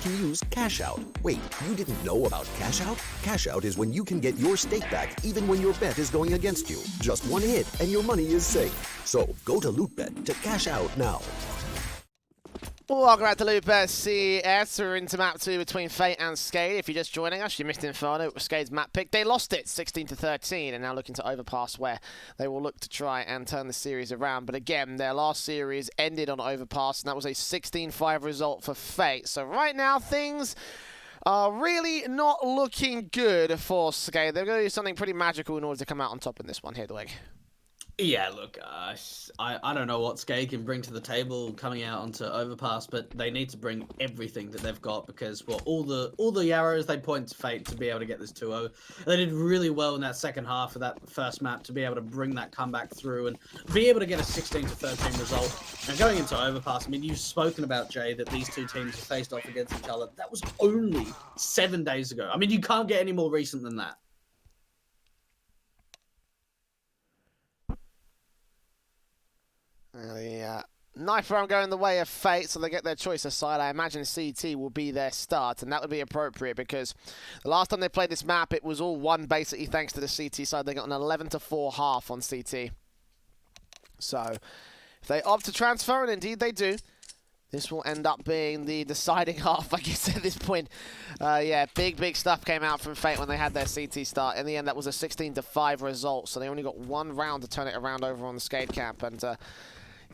can use Cash Out. Wait, you didn't know about Cash Out? Cash Out is when you can get your stake back even when your bet is going against you. Just one hit and your money is safe. So go to LOOT.BET to cash out now. Welcome back to LOOT.BET CS. We're into map 2 between Fate and SKADE. If you're just joining us, you missed Inferno. It was SKADE's map pick. They lost it 16-13 and now looking to overpass, where they will look to try and turn the series around. But again, their last series ended on overpass, and that was a 16-5 result for Fate. So right now, things are really not looking good for SKADE. They're going to do something pretty magical in order to come out on top in this one here, Dwig. Yeah, look, I don't know what SKADE can bring to the table coming out onto Overpass, but they need to bring everything that they've got because, well, all the arrows they point to Fate to be able to get this 2-0. They did really well in that second half of that first map to be able to bring that comeback through and be able to get a 16-13 result. And going into Overpass, I mean, you've spoken about, Jay, that these two teams have faced off against each other. That was only 7 days ago. I mean, you can't get any more recent than that. The knife round going the way of Fate, so they get their choice aside. I imagine CT will be their start, and that would be appropriate because the last time they played this map, it was all one basically thanks to the CT side. They got an 11-4 half on CT. So if they opt to transfer, and indeed they do, this will end up being the deciding half, I guess, at this point. Yeah, big stuff came out from Fate when they had their CT start. In the end, that was a 16-5 result, so they only got one round to turn it around over on the SKADE camp. And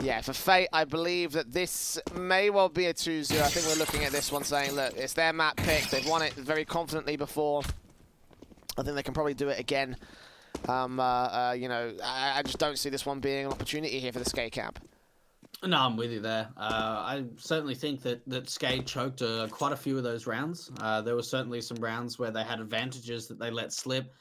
yeah, for Fate, I believe that this may well be a 2-0. I think we're looking at this one saying, look, it's their map pick. They've won it very confidently before. I think they can probably do it again. You know, I just don't see this one being an opportunity here for the SKADE camp. No, I'm with you there. I certainly think that SKADE choked quite a few of those rounds. There were certainly some rounds where they had advantages that they let slip.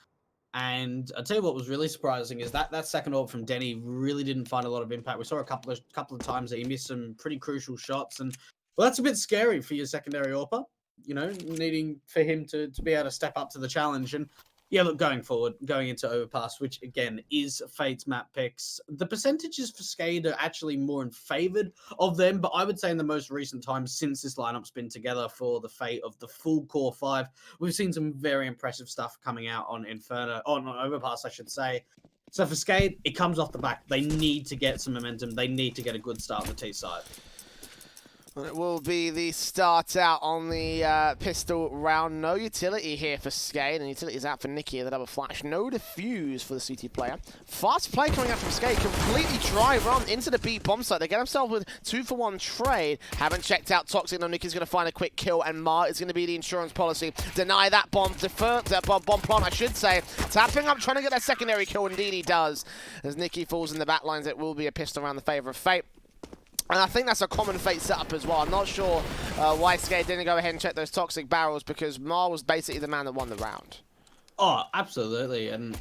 And I'll tell you what was really surprising is that second orb from Denny really didn't find a lot of impact. We saw a couple of times that he missed some pretty crucial shots. And, well, that's a bit scary for your secondary AWPer, you know, needing for him to be able to step up to the challenge. And, yeah, look, going forward, going into Overpass, which, again, is Fate's map picks, the percentages for SKADE are actually more in favoured of them, but I would say in the most recent times since this lineup's been together for the Fate of the full Core 5, we've seen some very impressive stuff coming out on Inferno, on Overpass, I should say. So for SKADE, it comes off the back. They need to get some momentum. They need to get a good start on the T side. Well, it will be the start out on the pistol round. No utility here for SKADE, and utility is out for Nicky at the double flash. No defuse for the CT player. Fast play coming out from SKADE. Completely dry run into the B bomb site. They get themselves with 2-for-1 trade. Haven't checked out Toxic. No, Nicky's going to find a quick kill, and Mar is going to be the insurance policy. Deny that bomb. Defer that bomb plant, I should say. Tapping up, trying to get that secondary kill. Indeed he does. As Nicky falls in the back lines, it will be a pistol round the favour of Fate. And I think that's a common Fate setup as well. I'm not sure why SKADE didn't go ahead and check those toxic barrels, because Mar was basically the man that won the round. Oh, absolutely. And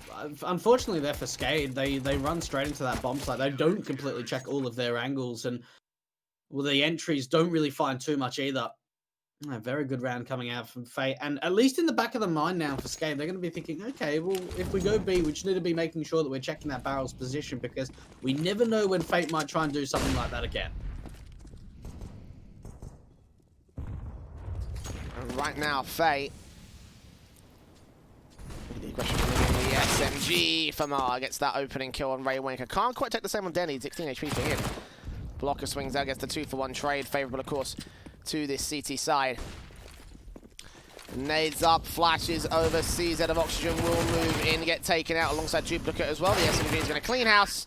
unfortunately there for SKADE, they run straight into that bomb site. They don't completely check all of their angles, and well, the entries don't really find too much either. A very good round coming out from Fate. And at least in the back of the mind now for SKADE, they're going to be thinking, okay, well, if we go B, we just need to be making sure that we're checking that barrel's position, because we never know when Fate might try and do something like that again. And right now, Fate. The question from the SMG for Mar gets that opening kill on Ray Winker. Can't quite take the same on Denny. 16 HP for him. Blocker swings out, gets the 2-for-1 trade. Favourable, of course, to this CT side. Nades up, flashes over, CZ of Oxygen will move in, get taken out alongside Duplicate as well. The SMG is going to clean house,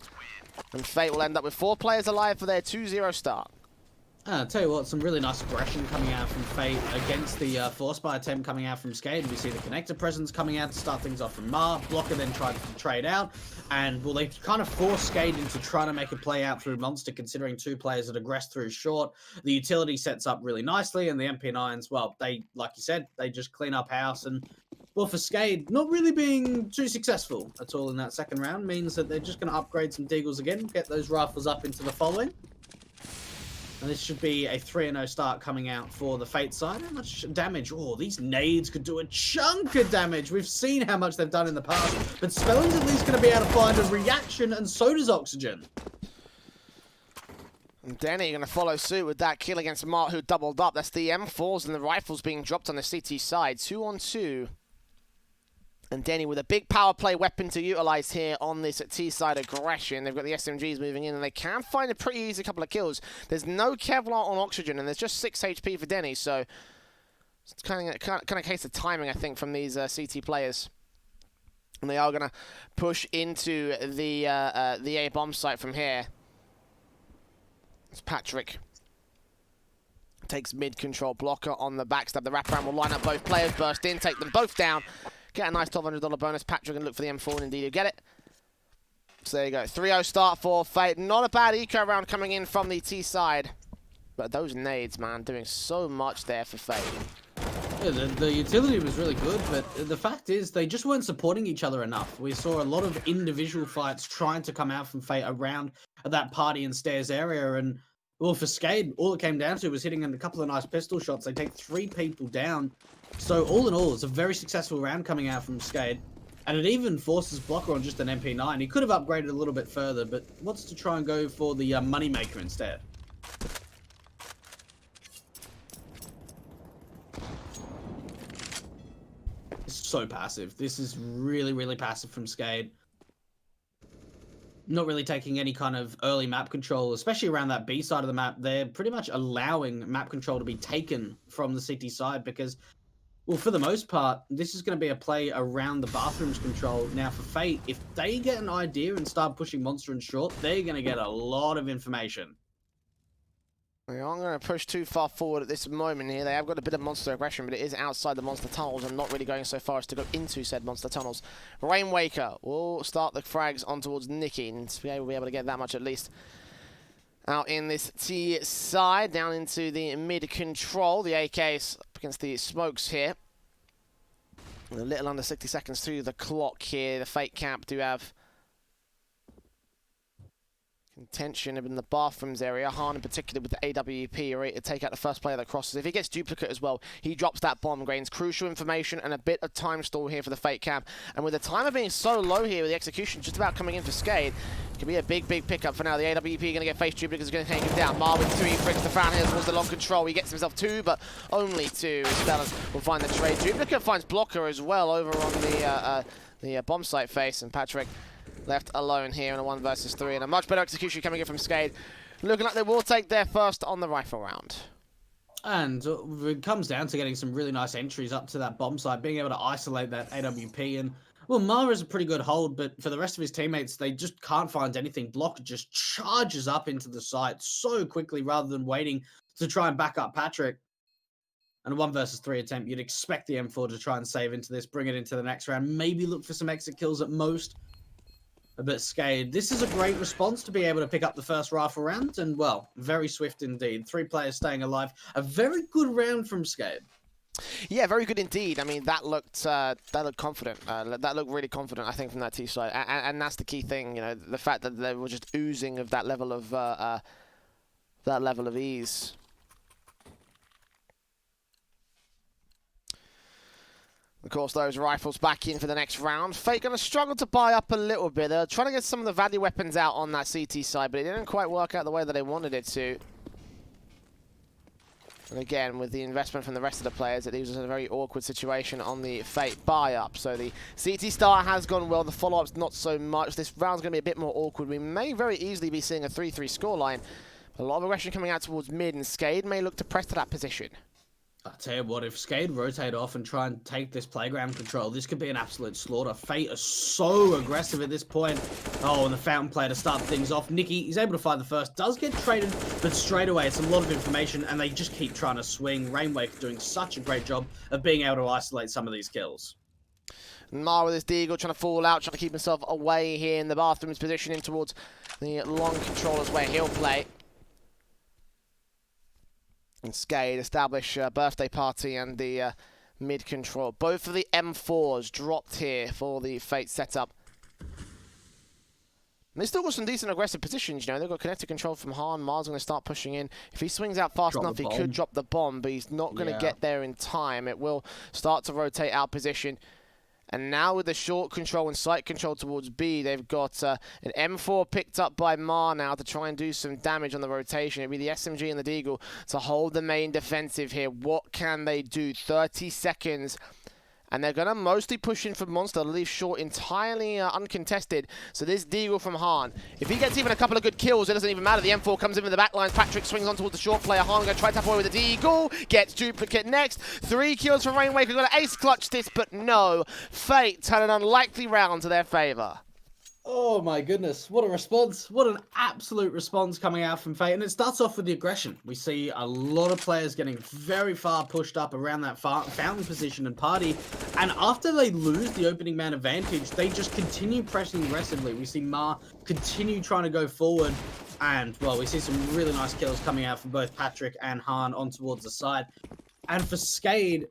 and Fate will end up with 4 players alive for their 2-0 start. I'll tell you what, some really nice aggression coming out from Fate against the force buy attempt coming out from SKADE. We see the connector presence coming out to start things off from Mar. Blocker then tried to trade out, and well, they kind of forced SKADE into trying to make a play out through Monster, considering 2 players that aggressed through short. The utility sets up really nicely, and the MP9s, well, they, like you said, they just clean up house. And well, for SKADE, not really being too successful at all in that second round means that they're just going to upgrade some Deagles again, get those rifles up into the following. And this should be a 3-0 start coming out for the Fate side. How much damage? Oh, these nades could do a chunk of damage. We've seen how much they've done in the past. But Spelling's at least going to be able to find a reaction, and so does Oxygen. Denny going to follow suit with that kill against Mart, who doubled up. That's the M4s and the rifles being dropped on the CT side. 2-on-2. And Denny with a big power play weapon to utilize here on this T-side aggression. They've got the SMGs moving in, and they can find a pretty easy couple of kills. There's no Kevlar on oxygen, and there's just 6 HP for Denny, so it's kind of case of timing, I think, from these CT players. And they are going to push into the A bomb site from here. It's Patrick. Takes mid-control, blocker on the backstab. The wraparound will line up both players, burst in, take them both down. Get a nice $1,200 bonus. Patrick can look for the M4, and indeed he'll get it. So there you go. 3-0 start for Fate. Not a bad eco round coming in from the T side. But those nades, man, doing so much there for Fate. Yeah, the utility was really good, but the fact is they just weren't supporting each other enough. We saw a lot of individual fights trying to come out from Fate around that party and stairs area, and well, for SKADE, all it came down to was hitting a couple of nice pistol shots. They take 3 people down. So all in all, it's a very successful round coming out from SKADE, and it even forces Blocker on just an MP9. He could have upgraded a little bit further, but wants to try and go for the Moneymaker instead. So passive. This is really, really passive from SKADE. Not really taking any kind of early map control, especially around that B side of the map. They're pretty much allowing map control to be taken from the CT side because, well, for the most part, this is going to be a play around the bathrooms control. Now, for Fate, if they get an idea and start pushing Monster and Short, they're going to get a lot of information. They aren't going to push too far forward at this moment here. They have got a bit of monster aggression, but it is outside the monster tunnels and not really going so far as to go into said monster tunnels. Rainwaker will start the frags on towards Nikki, and we'll be able to get that much at least out in this T side, down into the mid-control. The AK's up against the smokes here. A little under 60 seconds through the clock here. The Fate camp do have contention in the bathrooms area. Han in particular with the AWP ready to take out the first player that crosses. If he gets duplicate as well, he drops that bomb. Gains crucial information and a bit of time stall here for the Fate camp. And with the timer being so low here with the execution just about coming in for SKADE, it could be a big pickup for now. The AWP going to get face duplicates, is going to take him down. Mar with 3 brings the Frown here towards the long control. He gets himself 2, but only 2. Stellan will find the trade. Duplicate finds Blocker as well over on the bomb site face, and Patrick left alone here in a 1 versus 3, and a much better execution coming in from SKADE. Looking like they will take their first on the rifle round. And it comes down to getting some really nice entries up to that bomb site, being able to isolate that AWP. And, well, Mara's a pretty good hold, but for the rest of his teammates, they just can't find anything. Block just charges up into the site so quickly rather than waiting to try and back up Patrick. And a 1 versus 3 attempt, you'd expect the M4 to try and save into this, bring it into the next round, maybe look for some exit kills at most. But SKADE, this is a great response to be able to pick up the first rifle round, and, well, very swift indeed. 3 players staying alive. A very good round from SKADE. Yeah, very good indeed. I mean, that looked confident. That looked really confident, I think, from that T side, and that's the key thing. You know, the fact that they were just oozing of that level of ease. Of course, those rifles back in for the next round. Fate going to struggle to buy up a little bit. They're trying to get some of the value weapons out on that CT side, but it didn't quite work out the way that they wanted it to. And again, with the investment from the rest of the players, it leaves us in a very awkward situation on the Fate buy-up. So the CT start has gone well, the follow-up's not so much. This round's going to be a bit more awkward. We may very easily be seeing a 3-3 scoreline. A lot of aggression coming out towards mid, and SKADE may look to press to that position. I tell you what, if SKADE rotate off and try and take this playground control, this could be an absolute slaughter. Fate are so aggressive at this point. Oh, and the fountain player to start things off. Nikki, he's able to find the first. Does get traded, but straight away, it's a lot of information, and they just keep trying to swing. Rainwaker doing such a great job of being able to isolate some of these kills. Mar with his deagle trying to fall out, trying to keep himself away here in the bathrooms, positioning towards the long controllers where he'll play. And SKADE establish birthday party and the mid-control. Both of the M4s dropped here for the Fate setup. And they still got some decent aggressive positions, you know. They've got connected control from Han. Mar's going to start pushing in. If he swings out fast enough, he could drop the bomb, but he's not going to get there in time. It will start to rotate out position. And now with the short control and sight control towards B, they've got an M4 picked up by Mar now to try and do some damage on the rotation. It'll be the SMG and the Deagle to hold the main defensive here. What can they do? 30 seconds. And they're going to mostly push in for Monster, leave short entirely uncontested. So this Deagle from Hahn, if he gets even a couple of good kills, it doesn't even matter. The M4 comes in with the back lines. Patrick swings on towards the short player. Hahn going to try to tap away with the Deagle. Gets duplicate next. 3 kills for Rainwaker. Going to ace clutch this, but no. Fate turn an unlikely round to their favor. Oh my goodness, what a response. What an absolute response coming out from Fate. And it starts off with the aggression. We see a lot of players getting very far pushed up around that fountain position and party. And after they lose the opening man advantage, they just continue pressing aggressively. We see Mar continue trying to go forward. And, well, we see some really nice kills coming out from both Patrick and Hahn on towards the side. And for SKADE,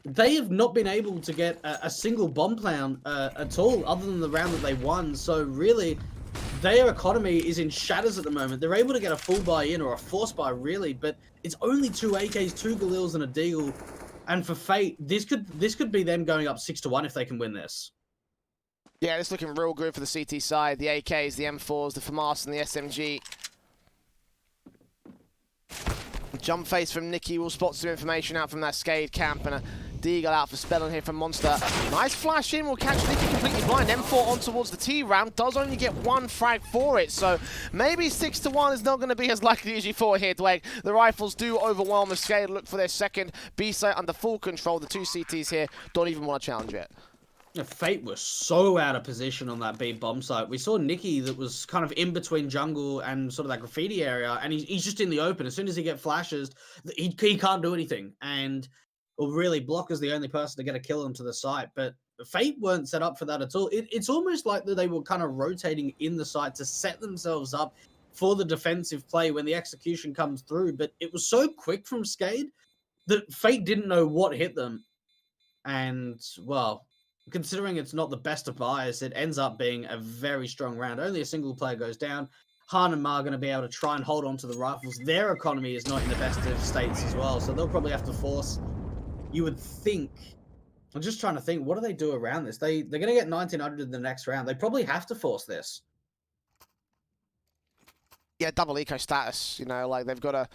they have not been able to get a single bomb plan at all, other than the round that they won. So really, their economy is in shatters at the moment. They're able to get a full buy-in, or a force buy, really, but it's only 2 AKs, 2 Galils, and a Deagle. And for Fate, this could be them going up 6-1 if they can win this. Yeah, it's looking real good for the CT side. The AKs, the M4s, the FAMAS, and the SMG. Jump face from Nicky will spot some information out from that SKADE camp, and a Deagle out for spelling here from Monster. Nice flash in, will catch Nicky completely blind. M4 on towards the T ramp, does only get 1 frag for it, so maybe 6-1 is not going to be as likely as you thought here, Dwayne. The rifles do overwhelm the SKADE, look for their second B site under full control. The 2 CTs here don't even want to challenge it. Fate was so out of position on that B bomb site. We saw Nicky that was kind of in between jungle and sort of that graffiti area, and he's just in the open. As soon as he gets flashes, he can't do anything. And well, really, Block is the only person to get a kill onto the site. But Fate weren't set up for that at all. It's almost like that they were kind of rotating in the site to set themselves up for the defensive play when the execution comes through. But it was so quick from SKADE that Fate didn't know what hit them. And, well, considering it's not the best of buys, it ends up being a very strong round. Only a single player goes down. Hahn and Ma are going to be able to try and hold on to the rifles. Their economy is not in the best of states as well, so they'll probably have to force. You would think. I'm just trying to think, what do they do around this? They're going to get 1900 in the next round. They probably have to force this. Yeah, double eco status, you know, like they've got to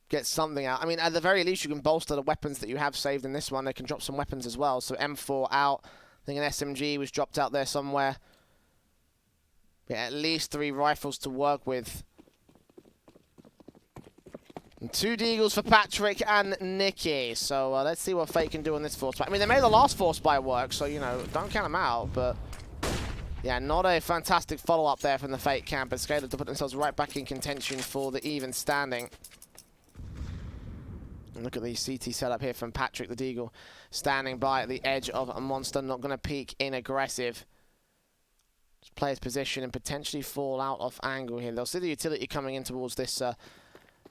get something out. I mean, at the very least, you can bolster the weapons that you have saved in this one. They can drop some weapons as well. So M4 out. I think an SMG was dropped out there somewhere. Yeah, at least 3 rifles to work with. And 2 Deagles for Patrick and Nicky. So let's see what Fate can do on this force buy. I mean, they made the last force buy work, so, you know, don't count them out. But, yeah, not a fantastic follow-up there from the Fate camp. But SKADE have to put themselves right back in contention for the even standing. And look at the CT setup here from Patrick, the Deagle, standing by at the edge of a Monster, not going to peek in aggressive. Just play his position and potentially fall out of angle here. They'll see the utility coming in towards this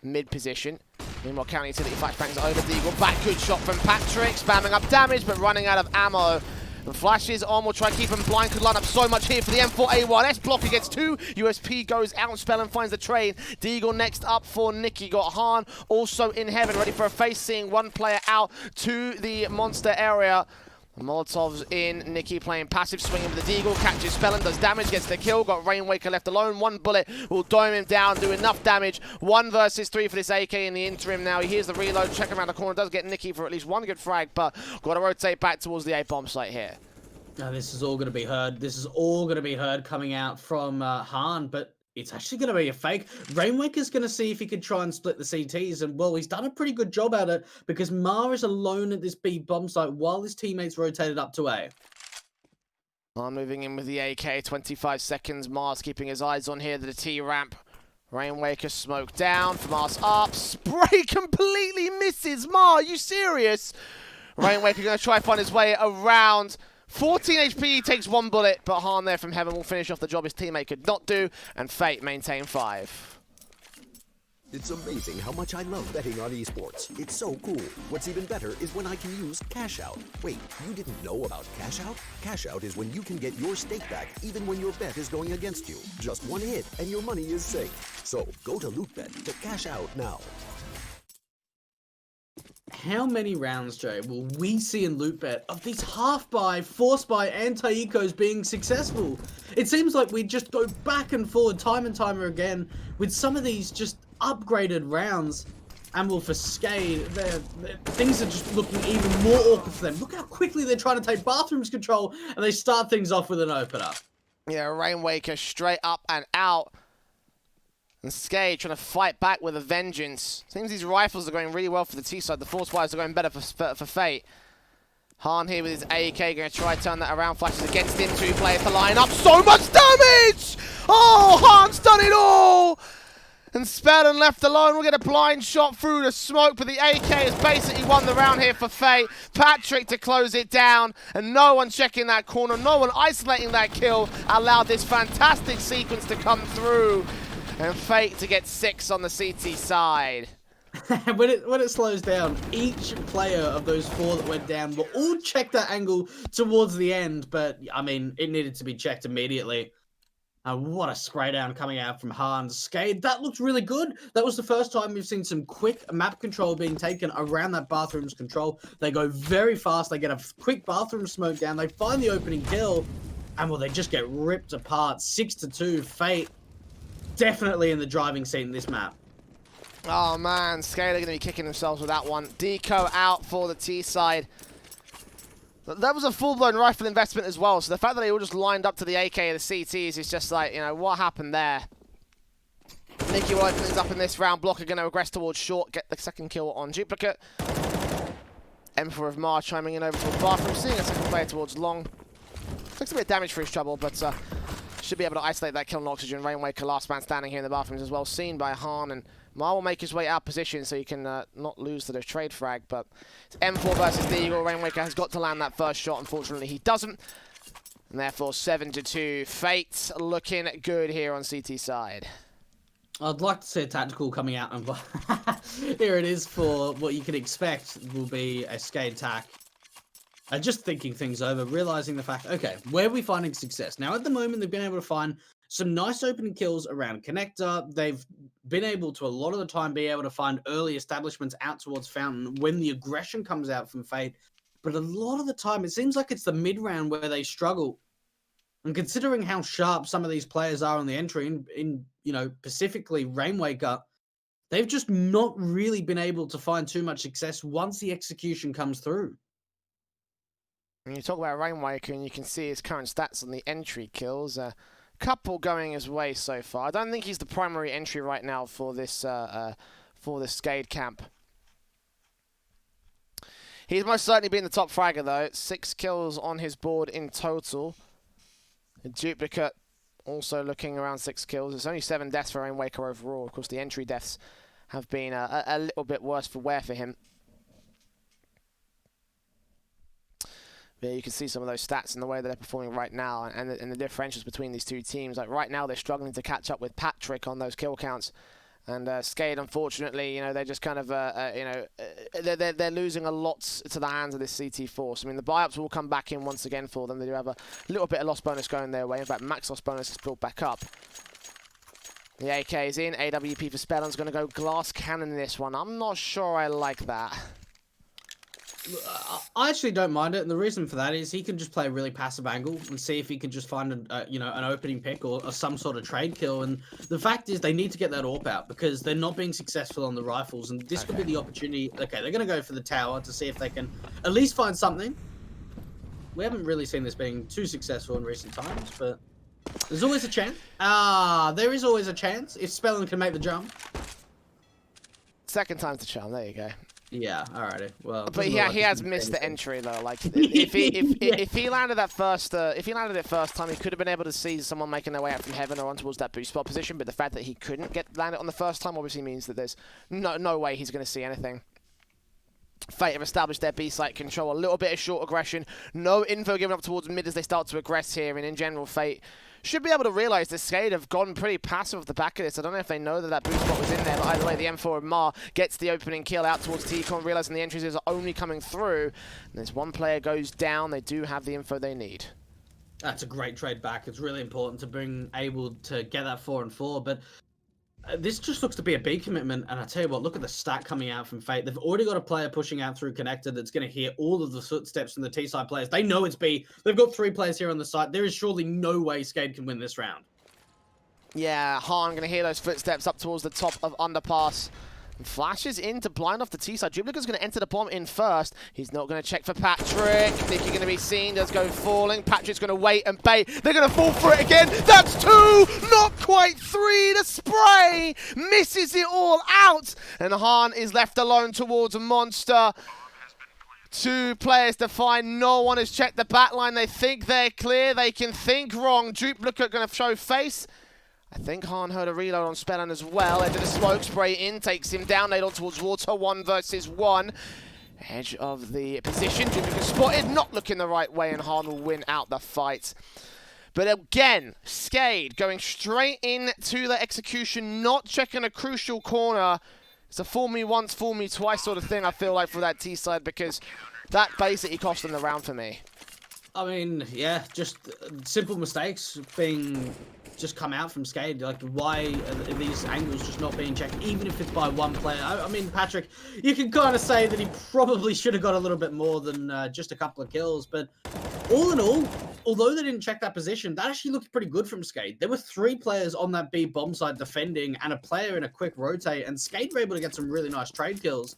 mid position. Meanwhile, counter utility flashbangs over Deagle. Back, good shot from Patrick, spamming up damage, but running out of ammo. The flashes on, will try to keep him blind, could line up so much here for the M4A1. Blocker gets 2, USP goes out, Spell and finds the train. Deagle next up for Nicky, got Hahn also in heaven, ready for a face, seeing 1 player out to the Monster area. Molotov's in, Nicky playing passive, swinging with the Deagle, catches Spellin, does damage, gets the kill, got Rainwaker left alone, 1 bullet will dome him down, do enough damage, 1 versus 3 for this AK in the interim now. He hears the reload, check around the corner, does get Nicky for at least 1 good frag, but got to rotate back towards the A-bomb site here. Now, this is all going to be heard. This is all going to be heard coming out from Hahn, but it's actually going to be a fake. Rainwaker's going to see if he can try and split the CTs, and, well, he's done a pretty good job at it because Ma is alone at this B bomb site while his teammates rotated up to A. Ma moving in with the AK, 25 seconds. Ma's keeping his eyes on here to the T ramp. Rainwaker smoke down, FAMAS up, spray completely misses. Ma, are you serious? Rainwaker going to try and find his way around. 14 HP, he takes 1 bullet, but Hahn there from heaven will finish off the job his teammate could not do, and Fate maintain 5. It's amazing how much I love betting on esports. It's so cool. What's even better is when I can use Cash Out. Wait, you didn't know about Cash Out? Cash Out is when you can get your stake back even when your bet is going against you. Just 1 hit and your money is safe. So go to LOOT.BET to cash out now. how many rounds, Jay, will we see in LOOT.BET of these half-buy, force-buy anti-ecos being successful? It seems like we just go back and forward time and time again with some of these just upgraded rounds. And well, for SKADE, things are just looking even more awkward for them. Look how quickly they're trying to take bathrooms control, and they start things off with an opener. Yeah, Rainwaker straight up and out. And SKADE trying to fight back with a vengeance. Seems these rifles are going really well for the T side. The force fires are going better for Fate. Hahn here with his AK going to try to turn that around. Flashes against him. 2 players to line up. So much damage! Oh, Hahn's done it all! And Spellin left alone will get a blind shot through the smoke, but the AK has basically won the round here for Fate. Patrick to close it down, and no one checking that corner, no one isolating that kill, allowed this fantastic sequence to come through. And Fate to get 6 on the CT side. when it slows down, each player of those 4 that went down will all check that angle towards the end, but I mean, it needed to be checked immediately. What a spray down coming out from Hahn's SKADE. That looked really good. That was the first time we've seen some quick map control being taken around that bathroom's control. They go very fast. They get a quick bathroom smoke down. They find the opening kill. And well, they just get ripped apart. 6-2. Fate definitely in the driving seat in this map. Oh man, SKADE are going to be kicking themselves with that one. Deco out for the T side. That was a full-blown rifle investment as well, so the fact that they all just lined up to the AK and the CTs is just like, you know, what happened there? Nicky will open things up in this round. Blocker going to regress towards short, get the second kill on duplicate. Emperor of Mars chiming in over to the bathroom, seeing a second player towards long. Takes a bit of damage for his trouble, but should be able to isolate that kill on Oxygen. Rainwaker, last man standing here in the bathrooms as well, seen by Hahn, and Mar will make his way out position so he can not lose to the trade frag, but it's M4 versus Deagle. Rainwaker has got to land that first shot. Unfortunately, he doesn't. And therefore, 7-2. Fate looking good here on CT side. I'd like to see a tactical coming out, and here it is for what you can expect will be a SKADE attack. Just thinking things over, realizing the fact, okay, where are we finding success? Now, at the moment, they've been able to find some nice opening kills around Connector. They've been able to, a lot of the time, be able to find early establishments out towards Fountain when the aggression comes out from Fate. But a lot of the time, it seems like it's the mid-round where they struggle. And considering how sharp some of these players are on the entry, in you know, specifically Rainwaker, they've just not really been able to find too much success once the execution comes through. When you talk about Rainwaker, and you can see his current stats on the entry kills, couple going his way so far. I don't think he's the primary entry right now for this SKADE camp. He's most certainly been the top fragger though. 6 kills on his board in total. A duplicate also looking around 6 kills. It's only 7 deaths for Rainwaker overall. Of course, the entry deaths have been a little bit worse for wear for him. Yeah, you can see some of those stats in the way that they're performing right now, and the differentials between these two teams. Like right now, they're struggling to catch up with Patrick on those kill counts, and SKADE, unfortunately, you know, they're just kind of, you know, they're losing a lot to the hands of this CT force. I mean, the buy-ups will come back in once again for them. They do have a little bit of loss bonus going their way. In fact, max loss bonus is built back up. The AK is in. AWP for Spellin's going to go glass cannon in this one. I'm not sure I like that. I actually don't mind it, and the reason for that is he can just play a really passive angle and see if he can just find you know, an opening pick or some sort of trade kill. And the fact is, they need to get that AWP out because they're not being successful on the rifles, and this could be the opportunity. Okay, they're going to go for the tower to see if they can at least find something. We haven't really seen this being too successful in recent times, but there's always a chance. There is always a chance if Spellin can make the jump. Second time's the charm. There you go. Yeah, alrighty. Well, but he has missed the entry though. Like if he landed that first, if he landed it first time, he could have been able to see someone making their way out from heaven or on towards that boost spot position. But the fact that he couldn't land it on the first time obviously means that there's no way he's going to see anything. Fate have established their B site control. A little bit of short aggression. No info given up towards mid as they start to aggress here. And in general, Fate should be able to realize that SKADE have gone pretty passive off the back of this. I don't know if they know that boost spot was in there, but either way, the M4 of Mar gets the opening kill out towards T-Con, realizing the entries are only coming through. And there's one player goes down. They do have the info they need. That's a great trade back. It's really important to able to get that 4-4, but This just looks to be a big commitment, and I tell you what, look at the stat coming out from Fate. They've already got a player pushing out through connector that's going to hear all of the footsteps from the T-side players. They know it's B. They've got 3 players here on the site. There is surely no way SKADE can win this round. Yeah, Han going to hear those footsteps up towards the top of underpass. Flashes in to blind off the T-side. Dribbler's going to enter the bomb in first. He's not going to check for Patrick. Nicky going to be seen. Does go falling. Patrick's going to wait and bait. They're going to fall for it again. That's 2, not quite 3. The spray misses it all out. And Han is left alone towards Monster. 2 players to find. No one has checked the back line. They think they're clear. They can think wrong. Duplicate going to show face. I think Han heard a reload on Spellin as well. Into the smoke spray in, takes him down, laid on towards water, 1 versus 1. Edge of the position, Duplicate spotted, not looking the right way, and Han will win out the fight. But again, SKADE going straight into the execution, not checking a crucial corner. It's a fool me once, fool me twice sort of thing, I feel like, for that T-side, because that basically cost them the round for me. I mean, yeah, just simple mistakes being just come out from SKADE. Like, why are these angles just not being checked, even if it's by 1 player? I mean, Patrick, you can kind of say that he probably should have got a little bit more than just a couple of kills, but all in all, although they didn't check that position, that actually looked pretty good from SKADE. There were 3 players on that B bomb side defending and a player in a quick rotate, and SKADE were able to get some really nice trade kills.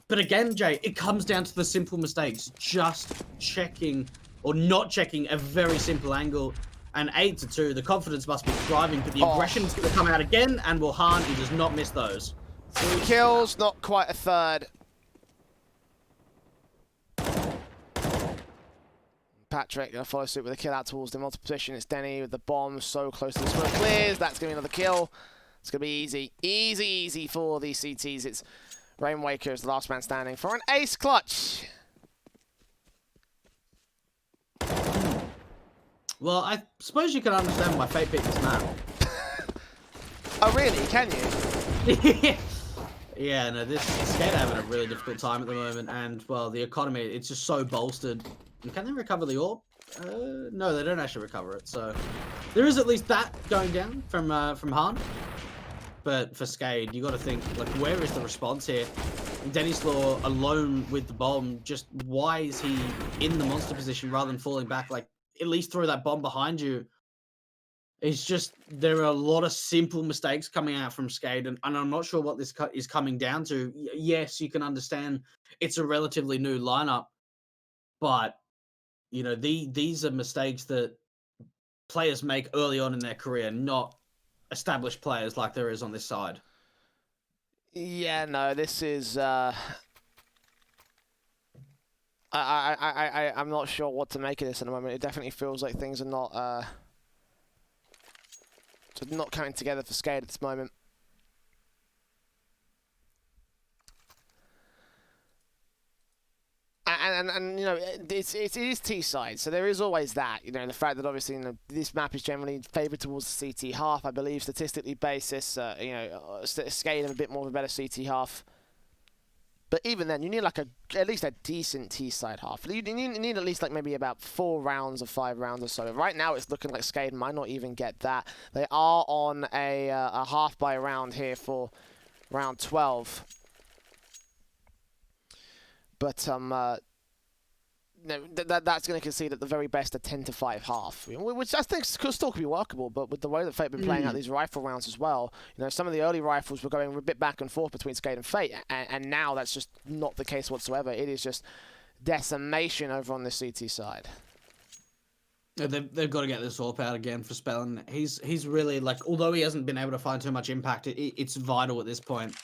But again, Jay, it comes down to the simple mistakes, just checking or not checking a very simple angle. And 8-2, the confidence must be thriving, but the aggression's going to come out again, and Han, he does not miss those. 2 kills, not quite a third. Patrick going to follow suit with a kill out towards the multiple position. It's Denny with the bomb so close to the smoke clears. That's going to be another kill. It's going to be easy. Easy for these CTs. It's Rainwaker as the last man standing for an ace clutch. Well, I suppose you can understand why Fate picked this map. Oh, really? Can you? Yeah, no, this SKADE having a really difficult time at the moment, and, well, the economy, it's just so bolstered. And can they recover the orb? No, they don't actually recover it, so there is at least that going down from Han. But for SKADE, you got to think, like, where is the response here? Dennis Law alone with the bomb, just why is he in the monster position rather than falling back? Like, at least throw that bomb behind you. It's just, there are a lot of simple mistakes coming out from SKADE, and I'm not sure what this is coming down to. Yes, you can understand it's a relatively new lineup, but, you know, these are mistakes that players make early on in their career, not established players like there is on this side. Yeah, no, this is... I'm not sure what to make of this at the moment. It definitely feels like things are not coming together for SKADE at this moment. And you know, it is T-side, so there is always that. You know, the fact that obviously, you know, this map is generally favoured towards the CT half, I believe, statistically basis. You know, SKADE have a bit more of a better CT half. But even then, you need like at least a decent T-side half. You need at least like maybe about 4 rounds or 5 rounds or so. Right now, it's looking like SKADE might not even get that. They are on a half by round here for round 12. But no, that's going to concede at the very best a 10-5 half, which I think still could be workable. But with the way that Fate have been playing out these rifle rounds as well, you know, some of the early rifles were going a bit back and forth between SKADE and Fate, and now that's just not the case whatsoever. It is just decimation over on the CT side. They've got to get this AWP out again for Spellin. He's really, like, although he hasn't been able to find too much impact, it's vital at this point.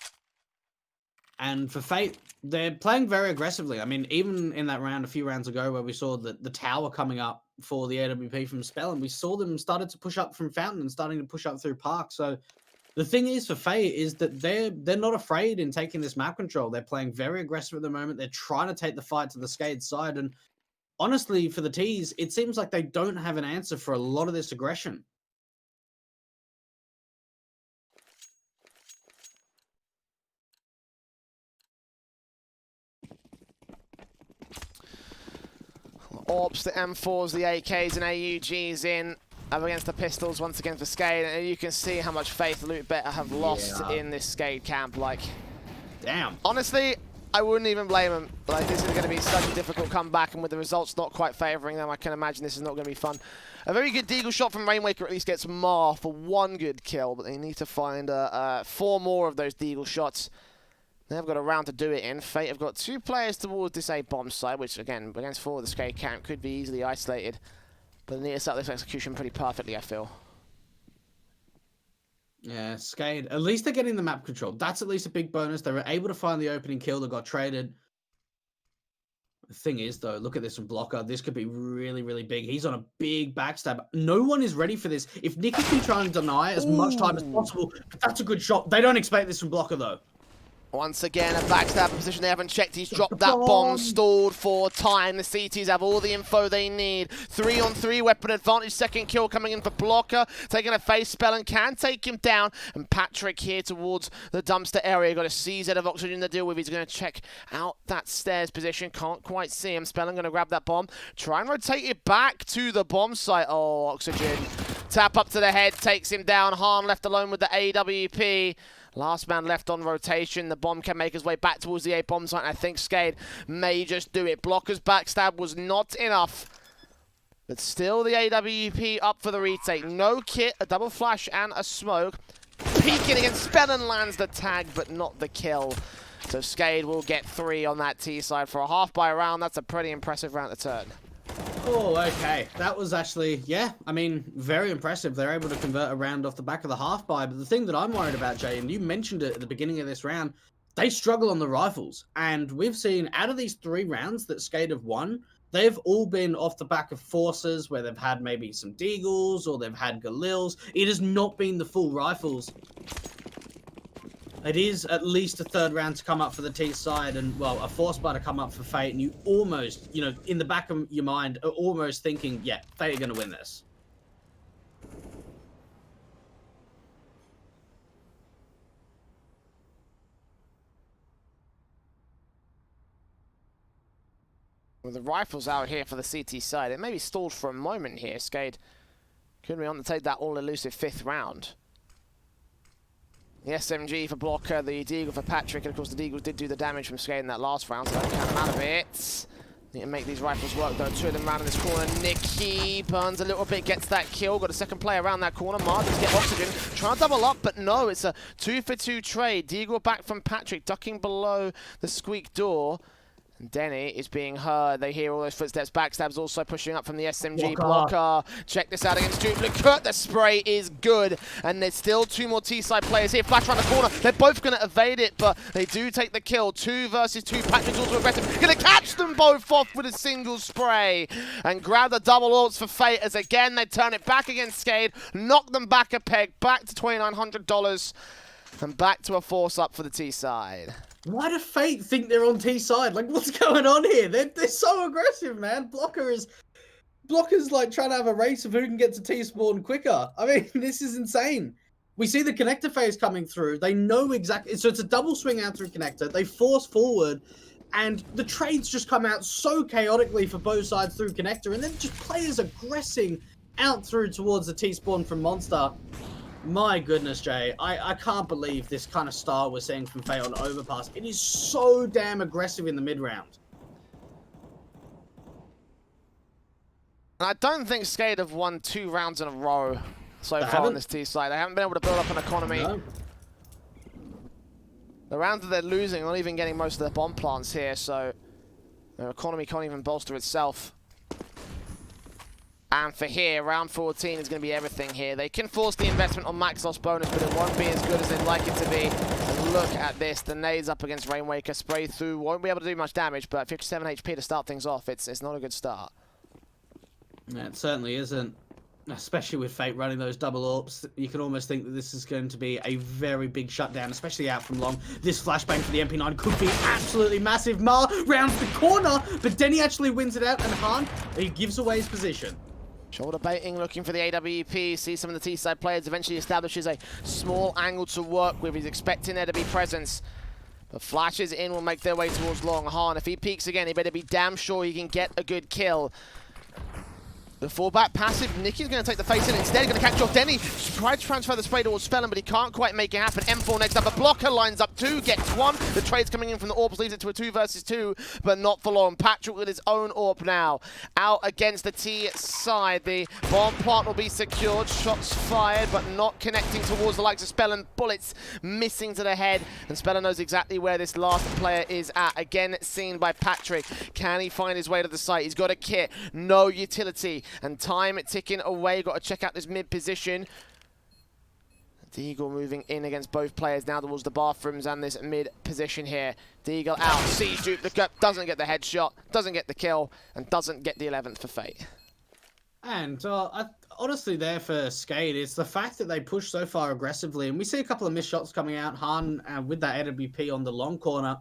And for Fate, they're playing very aggressively. I mean, even in that round a few rounds ago where we saw the tower coming up for the AWP from Spellin, we saw them started to push up from Fountain and starting to push up through Park. So the thing is for Fate is that they're not afraid in taking this map control. They're playing very aggressive at the moment. They're trying to take the fight to the SKADE side. And honestly, for the Ts, it seems like they don't have an answer for a lot of this aggression. AWPs, the M4s, the AKs and AUGs in. up against the pistols once again for SKADE, and you can see how much faith LOOT.BET have lost in this SKADE camp. Like, damn. Honestly, I wouldn't even blame them. Like, this is going to be such a difficult comeback, and with the results not quite favouring them, I can imagine this is not going to be fun. A very good deagle shot from Rainmaker at least gets Mar for 1 good kill, but they need to find 4 more of those deagle shots. They've got a round to do it in. Fate have got 2 players towards this A bomb site, which, again, against 4 of the SKADE camp could be easily isolated. But they need to set this execution pretty perfectly, I feel. Yeah, SKADE. At least they're getting the map control. That's at least a big bonus. They were able to find the opening kill that got traded. The thing is, though, look at this from Blocker. This could be really, really big. He's on a big backstab. No one is ready for this. If Nicky can try and deny as much time as possible, that's a good shot. They don't expect this from Blocker, though. Once again, a backstab position they haven't checked. He's dropped that bomb, stalled for time. The CTs have all the info they need. 3-on-3 weapon advantage. Second kill coming in for Blocker. Taking a face spell and can take him down. And Patrick here towards the dumpster area. Got a CZ of oxygen to deal with. He's going to check out that stairs position. Can't quite see him. Spellin going to grab that bomb. Try and rotate it back to the bomb site. Oh, oxygen. Tap up to the head. Takes him down. Hahn left alone with the AWP. Last man left on rotation. The bomb can make his way back towards the A bomb site. I think SKADE may just do it. Blocker's backstab was not enough. But still the AWP up for the retake. No kit, a double flash and a smoke. Peeking against Spellin lands the tag, but not the kill. So SKADE will get 3 on that T side for a half by round. That's a pretty impressive round to turn. Oh, okay. That was actually, yeah, I mean, very impressive. They're able to convert a round off the back of the half buy. But the thing that I'm worried about, Jay, and you mentioned it at the beginning of this round, they struggle on the rifles. And we've seen out of these 3 rounds that SKADE have won, they've all been off the back of forces where they've had maybe some Deagles or they've had Galils. It has not been the full rifles. It is at least a 3rd round to come up for the T side and, well, a force bar to come up for Fate. And you almost, you know, in the back of your mind, are almost thinking, yeah, Fate are going to win this. With the rifles out here for the CT side, it may be stalled for a moment here. SKADE could be on to take that all-elusive 5th round. The SMG for Blocker, the Deagle for Patrick, and of course the Deagles did do the damage from SKADE in that last round, so that can come out of it. Need to make these rifles work though. 2 of them round in this corner. Nicky burns a little bit, gets that kill. Got a second player around that corner. Margins get oxygen. Trying to double up, but no, it's a 2-for-2 trade. Deagle back from Patrick, ducking below the squeak door. And Denny is being heard. They hear all those footsteps. Backstab's also pushing up from the SMG. Blocker. Check this out against Duplicate. The spray is good. And there's still 2 more T-side players here. Flash around the corner. They're both going to evade it, but they do take the kill. 2 versus 2. Patrick's also aggressive. Going to catch them both off with a single spray. And grab the double ults for Fate as again they turn it back against SKADE. Knock them back a peg. Back to $2,900. And back to a force up for the T-side. Why do Fate think they're on T side? Like, what's going on here? They're so aggressive, man. Blocker's like trying to have a race of who can get to T spawn quicker. I mean, this is insane. We see the connector phase coming through. They know exactly. So it's a double swing out through connector. They force forward, and the trades just come out so chaotically for both sides through connector, and then just players aggressing out through towards the T spawn from Monster. My goodness, Jay. I can't believe this kind of style we're seeing from Fate on Overpass. It is so damn aggressive in the mid-round. And I don't think SKADE have won 2 rounds in a row so far on this T side. They haven't been able to build up an economy. No. The rounds that they're losing, not even getting most of their bomb plants here, so their economy can't even bolster itself. And for here, round 14 is going to be everything here. They can force the investment on max loss bonus, but it won't be as good as they'd like it to be. And look at this. The nades up against Rainmaker. Spray through. Won't be able to do much damage, but 57 HP to start things off. It's not a good start. Yeah, it certainly isn't. Especially with Fate running those double AWPs, you can almost think that this is going to be a very big shutdown, especially out from long. This flashbang for the MP9 could be absolutely massive. Mar rounds the corner, but Denny actually wins it out, and Hahn, he gives away his position. Shoulder baiting, looking for the AWP. See some of the T-side players. Eventually establishes a small angle to work with. He's expecting there to be presence. But flashes in will make their way towards long. Hahn, if he peeks again, he better be damn sure he can get a good kill. The fallback passive, Nicky's going to take the face in instead, going to catch off Denny. Tried to transfer the spray towards Spellin, but he can't quite make it happen. M4 next up, a blocker lines up 2, gets 1. The trade's coming in from the Orbs, leads it to a 2 versus 2, but not for long. Patrick with his own Orb now. Out against the T side, the bomb plant will be secured. Shots fired, but not connecting towards the likes of Spellin. Bullets missing to the head, and Spellin knows exactly where this last player is at. Again, seen by Patrick. Can he find his way to the site? He's got a kit, no utility. And time ticking away. Got to check out this mid position. Deagle moving in against both players now towards the bathrooms and this mid position here. Deagle out, sees Duplicate, doesn't get the headshot, doesn't get the kill, and doesn't get the 11th for Fate. And honestly, there for SKADE, it's the fact that they push so far aggressively, and we see a couple of missed shots coming out. Han with that AWP on the long corner.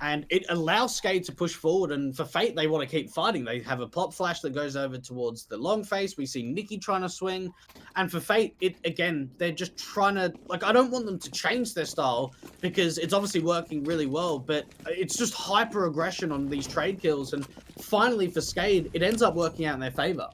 And it allows SKADE to push forward, and for Fate, they want to keep fighting. They have a pop flash that goes over towards the long face. We see Nicky trying to swing. And for Fate, they're just trying to... Like, I don't want them to change their style, because it's obviously working really well, but it's just hyper-aggression on these trade kills. And finally, for SKADE, it ends up working out in their favor.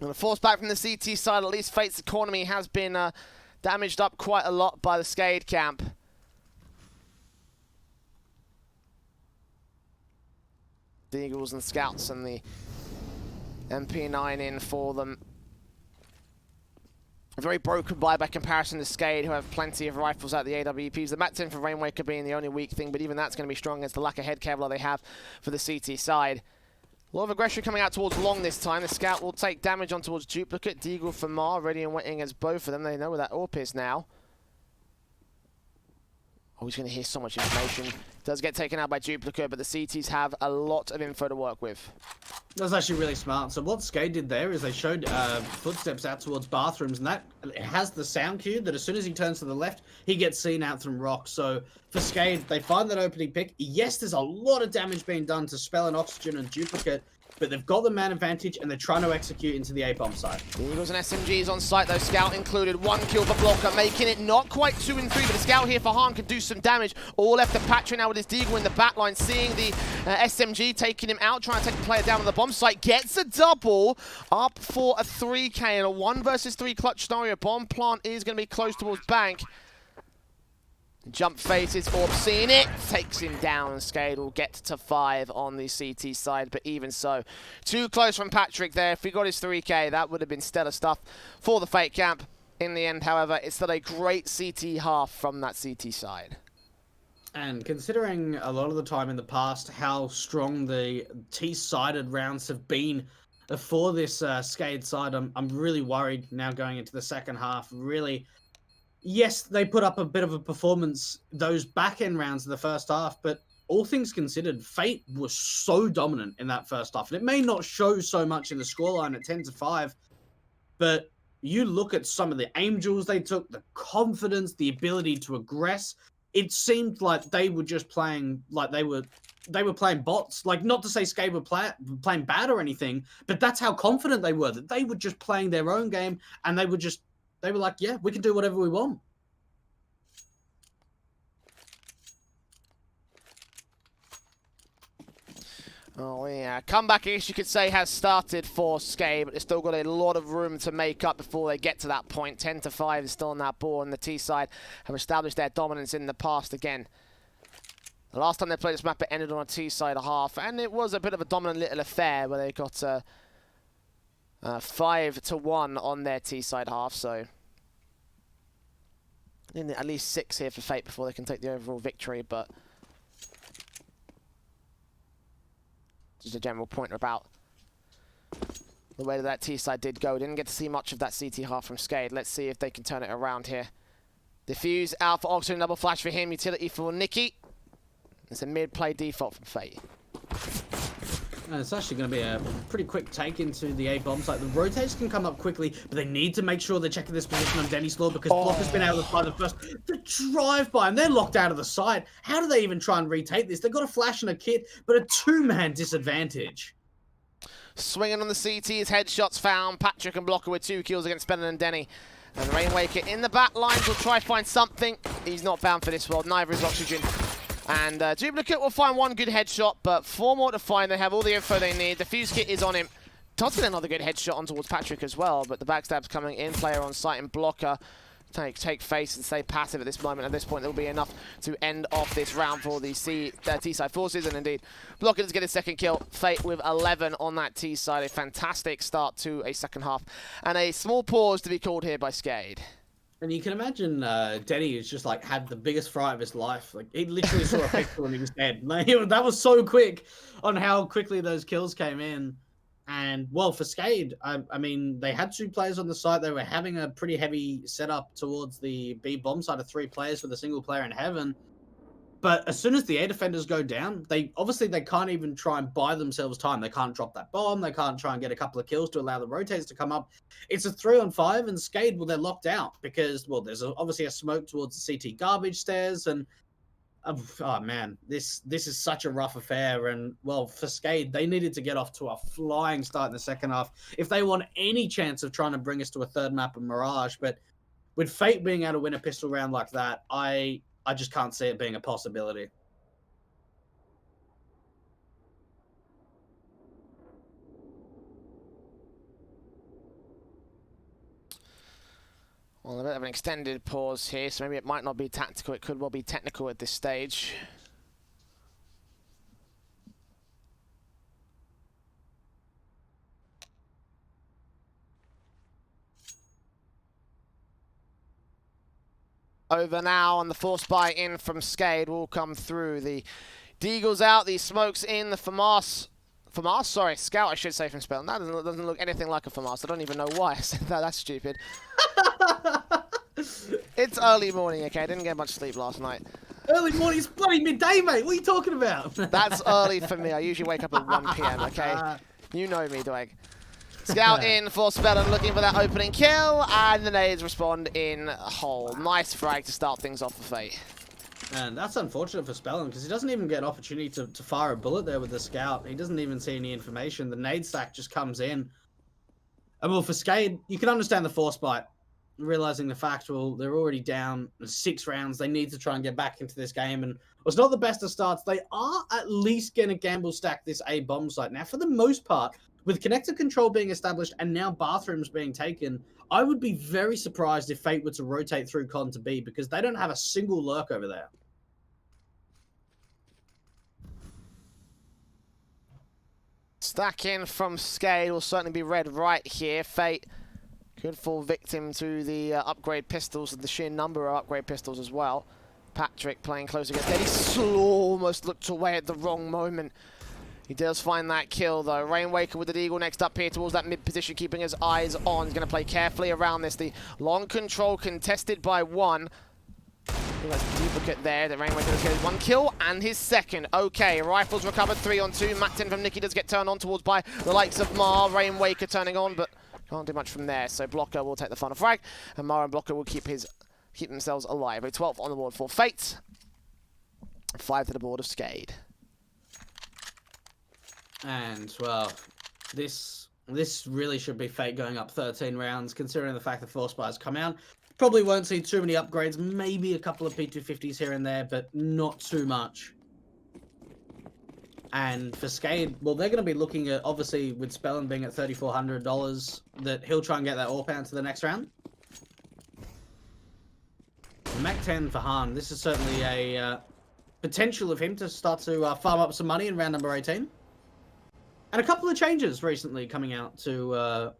And the force back from the CT side, at least Fate's economy has been damaged up quite a lot by the SKADE camp. The Eagles and Scouts and the MP9 in for them. A very broken buy by comparison to SKADE, who have plenty of rifles at the AWPs. The Mat-10 for Rainwaker being the only weak thing, but even that's going to be strong against the lack of head Kevlar they have for the CT side. A lot of aggression coming out towards long this time. The Scout will take damage on towards Duplicate. Deagle for Mar, ready and waiting against both of them. They know where that AWP is now. Oh, he's going to hear so much information. Does get taken out by Duplicate, but the CTs have a lot of info to work with. That's actually really smart. So what SKADE did there is they showed footsteps out towards bathrooms, and that it has the sound cue that as soon as he turns to the left, he gets seen out from rocks. So for SKADE, they find that opening pick. Yes, there's a lot of damage being done to Spell and Oxygen and Duplicate, but they've got the man advantage, and they're trying to execute into the A-bomb side. The Eagles and SMGs on site, though. Scout included. 1 kill for Blocker, making it not quite 2 and 3, but the Scout here for Han can do some damage. All left to Patrick now with his Deagle in the backline, seeing the SMG taking him out, trying to take the player down on the bomb site. Gets a double, up for a 3K in a 1 versus 3 clutch scenario. Bomb plant is going to be close towards bank. Jump faces, Orb seeing it, takes him down, and SKADE will get to 5 on the CT side, but even so, too close from Patrick there. If he got his 3K, that would have been stellar stuff for the Fate camp. In the end, however, it's still a great CT half from that CT side. And considering a lot of the time in the past how strong the T-sided rounds have been for this SKADE side, I'm really worried now going into the second half. Really, yes, they put up a bit of a performance those back-end rounds in the first half, but all things considered, Fate was so dominant in that first half. And it may not show so much in the scoreline at 10-5, but you look at some of the angels they took, the confidence, the ability to aggress. It seemed like they were just playing like they were playing bots. Like, not to say SKADE were playing bad or anything, but that's how confident they were, that they were just playing their own game, and they were like, yeah, we can do whatever we want. Oh yeah, comeback, I guess you could say, has started for SKADE, but they've still got a lot of room to make up before they get to that point. 10-5 is still on that board, and the T side have established their dominance in the past again. The last time they played this map, it ended on a T side half, and it was a bit of a dominant little affair where they got 5-1 on their T side half, so at least 6 here for Fate before they can take the overall victory, but just a general point about the way that T side did go. Didn't get to see much of that CT half from SKADE. Let's see if they can turn it around here. Diffuse out for Oxygen, double flash for him, utility for Nicky. It's a mid-play default from Fate. And it's actually going to be a pretty quick take into the A-bomb site. The rotates can come up quickly, but they need to make sure they're checking this position on Denny's Law, because Block has been able to fly the first. The drive-by, and they're locked out of the site. How do they even try and retake this? They've got a flash and a kit, but a 2-man disadvantage. Swinging on the CT's headshots found. Patrick and Blocker with 2 kills against Spellen and Denny. And Rainwaker in the back lines will try find something. He's not found for this world, neither is Oxygen. And Duplicate will find 1 good headshot, but 4 more to find. They have all the info they need. The fuse kit is on him. Does get another good headshot on towards Patrick as well, but the backstab's coming in. Player on site and Blocker. Take face and stay passive at this moment. At this point, there will be enough to end off this round for the T-side forces. And indeed, Blocker does get his 2nd kill. Fate with 11 on that T-side. A fantastic start to a second half. And a small pause to be called here by SKADE. And you can imagine Denny has just like had the biggest fright of his life. Like he literally saw a picture and he was dead. Like, that was so quick on how quickly those kills came in. And, well, for SKADE, I mean, they had 2 players on the site. They were having a pretty heavy setup towards the B bomb side of 3 players with a single player in heaven. But as soon as the A defenders go down, they can't even try and buy themselves time. They can't drop that bomb. They can't try and get a couple of kills to allow the rotates to come up. It's a 3-on-5, and SKADE, well, they're locked out because, well, there's obviously a smoke towards the CT garbage stairs, and oh man, this is such a rough affair. And well, for SKADE, they needed to get off to a flying start in the second half if they want any chance of trying to bring us to a 3rd map of Mirage. But with Fate being able to win a pistol round like that, I just can't see it being a possibility. Well, a bit of an extended pause here, so maybe it might not be tactical. It could well be technical at this stage. Over now, and the force buy in from SKADE will come through. The Deagle's out, the smoke's in, the FAMAS, sorry, Scout I should say from Spell. That doesn't look anything like a FAMAS. I don't even know why I said that. That's stupid. It's early morning, okay? I didn't get much sleep last night. Early morning? It's bloody midday, mate. What are you talking about? That's early for me. I usually wake up at 1 PM, okay? You know me, Dwight. Scout in for Spellen, looking for that opening kill, and the nades respond in hole. Nice frag to start things off for Fate. And that's unfortunate for Spellen, because he doesn't even get an opportunity to fire a bullet there with the Scout. He doesn't even see any information. The nade stack just comes in. And well, for SKADE, you can understand the force bite. Realizing the fact, well, they're already down 6 rounds. They need to try and get back into this game. And it's not the best of starts. They are at least going to gamble stack this A bomb site. Now, for the most part, with connector control being established and now bathrooms being taken, I would be very surprised if Fate were to rotate through con to B, because they don't have a single lurk over there. Stack in from SKADE will certainly be red right here. Fate could fall victim to the upgrade pistols and the sheer number of upgrade pistols as well. Patrick playing close against Eddie. Almost looked away at the wrong moment. He does find that kill though. Rainwaker with the Deagle next up here towards that mid position, keeping his eyes on. He's going to play carefully around this. The long control contested by 1. That's Duplicate there. The Rainwaker does get his 1 kill and his 2nd. Okay, rifles recovered 3-on-2. Matin from Nicky does get turned on towards by the likes of Mar. Rainwaker turning on, but can't do much from there. So Blocker will take the final frag, and Mar and Blocker will keep themselves alive. A 12th on the board for Fate. 5 to the board of SKADE. And, well, this really should be Fate going up 13 rounds, considering the fact that Force Buy's come out. Probably won't see too many upgrades, maybe a couple of P250s here and there, but not too much. And for SKADE, well, they're going to be looking at, obviously, with Spellen being at $3,400, that he'll try and get that AWP out to the next round. Mac 10 for Han. This is certainly a potential of him to start to farm up some money in round number 18. And a couple of changes recently coming out to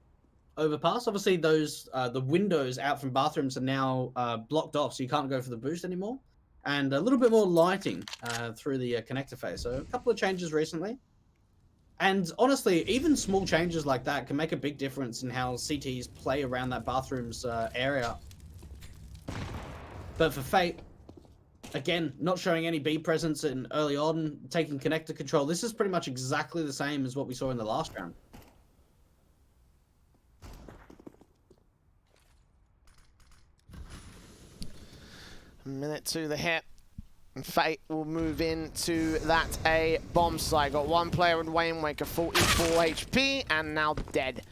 Overpass. Obviously, those the windows out from bathrooms are now blocked off, so you can't go for the boost anymore. And a little bit more lighting through the connector phase. So a couple of changes recently. And honestly, even small changes like that can make a big difference in how CTs play around that bathrooms area. But for Fate, again, not showing any B presence in early on, taking connector control. This is pretty much exactly the same as what we saw in the last round. Minute to the hit. And Fate will move into that A bomb site. Got one player in Wayne Waker, 44 HP, and now dead.